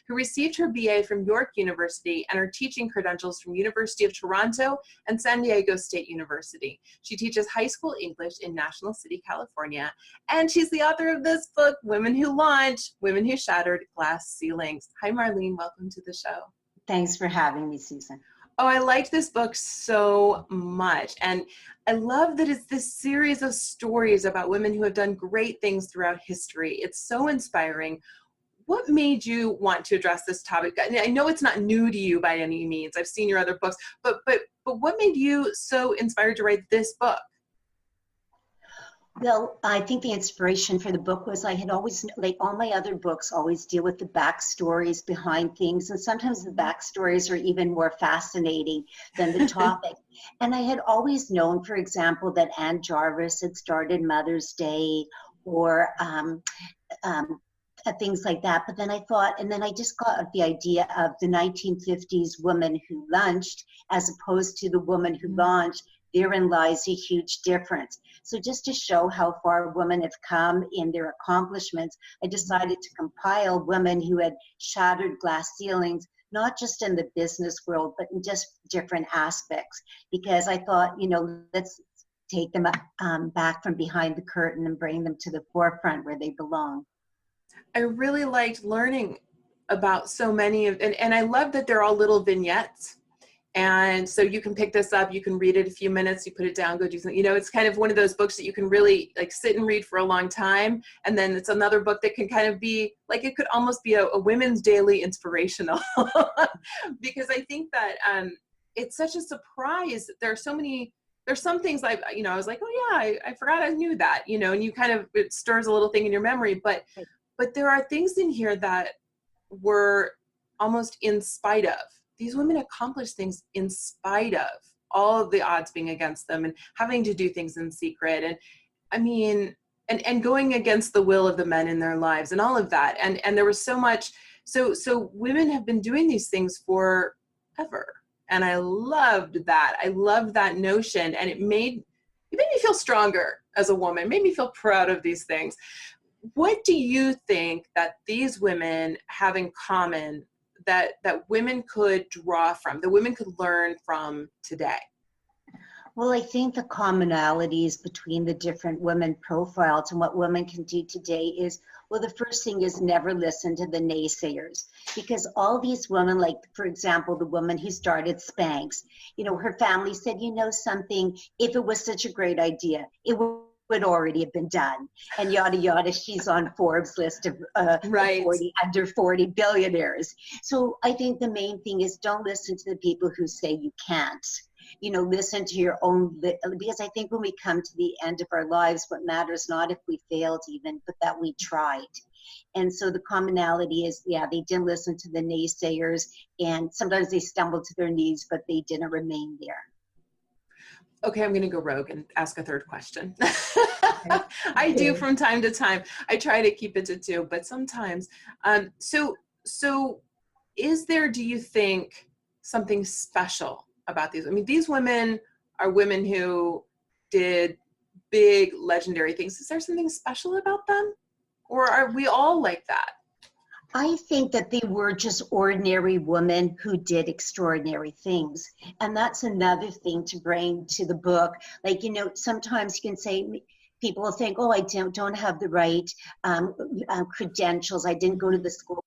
who received her BA from York University and her teaching credentials from University of Toronto and San Diego State University. She teaches high school English in National City, California, and she's the author of this book, Women Who Launch, Women Who Shattered Glass Ceilings. Hi, Marlene. Welcome to the show. Thanks for having me, Susan. Oh, I liked this book so much. And I love that it's this series of stories about women who have done great things throughout history. It's so inspiring. What made you want to address this topic? I know it's not new to you by any means. I've seen your other books, but what made you so inspired to write this book? Well, I think the inspiration for the book was I had always, like all my other books, always deal with the backstories behind things. And sometimes the backstories are even more fascinating than the topic. And I had always known, for example, that Anne Jarvis had started Mother's Day or things like that. But then I thought, and then I just got the idea of the 1950s woman who lunched as opposed to the woman who launched. Therein lies a huge difference. So just to show how far women have come in their accomplishments, I decided to compile women who had shattered glass ceilings, not just in the business world, but in just different aspects. Because I thought, you know, let's take them back from behind the curtain and bring them to the forefront where they belong. I really liked learning about so many of, and I love that they're all little vignettes. And so you can pick this up, you can read it a few minutes, you put it down, go do something. You know, it's kind of one of those books that you can really like sit and read for a long time. And then it's another book that can kind of be like, it could almost be a women's daily inspirational. Because I think that it's such a surprise. There's some things I was like, oh yeah, I forgot I knew that, you know, and you kind of, it stirs a little thing in your memory. But there are things in here that were almost in spite of. These women accomplished things in spite of all of the odds being against them and having to do things in secret. And I mean, and going against the will of the men in their lives and all of that. And there was so much, so women have been doing these things forever. And I loved that. I loved that notion. And it made me feel stronger as a woman, made me feel proud of these things. What do you think that these women have in common that women could draw from, that women could learn from today? Well, I think the commonalities between the different women profiles and what women can do today is, well, the first thing is never listen to the naysayers, because all these women, like, for example, the woman who started Spanx, you know, her family said, you know something, if it was such a great idea, it would already have been done, and yada yada. She's on Forbes list of under 40 billionaires. So I think the main thing is don't listen to the people who say you can't. You know, listen to your own, because I think when we come to the end of our lives, what matters not if we failed even, but that we tried. And so the commonality is, yeah, they didn't listen to the naysayers, and sometimes they stumbled to their knees, but they didn't remain there. Okay, I'm going to go rogue and ask a third question. I do from time to time. I try to keep it to two, but sometimes. So is there, do you think, something special about these? I mean, these women are women who did big, legendary things. Is there something special about them? Or are we all like that? I think that they were just ordinary women who did extraordinary things. And that's another thing to bring to the book. Like, you know, sometimes you can say, people will think, oh, I don't have the right credentials. I didn't go to the school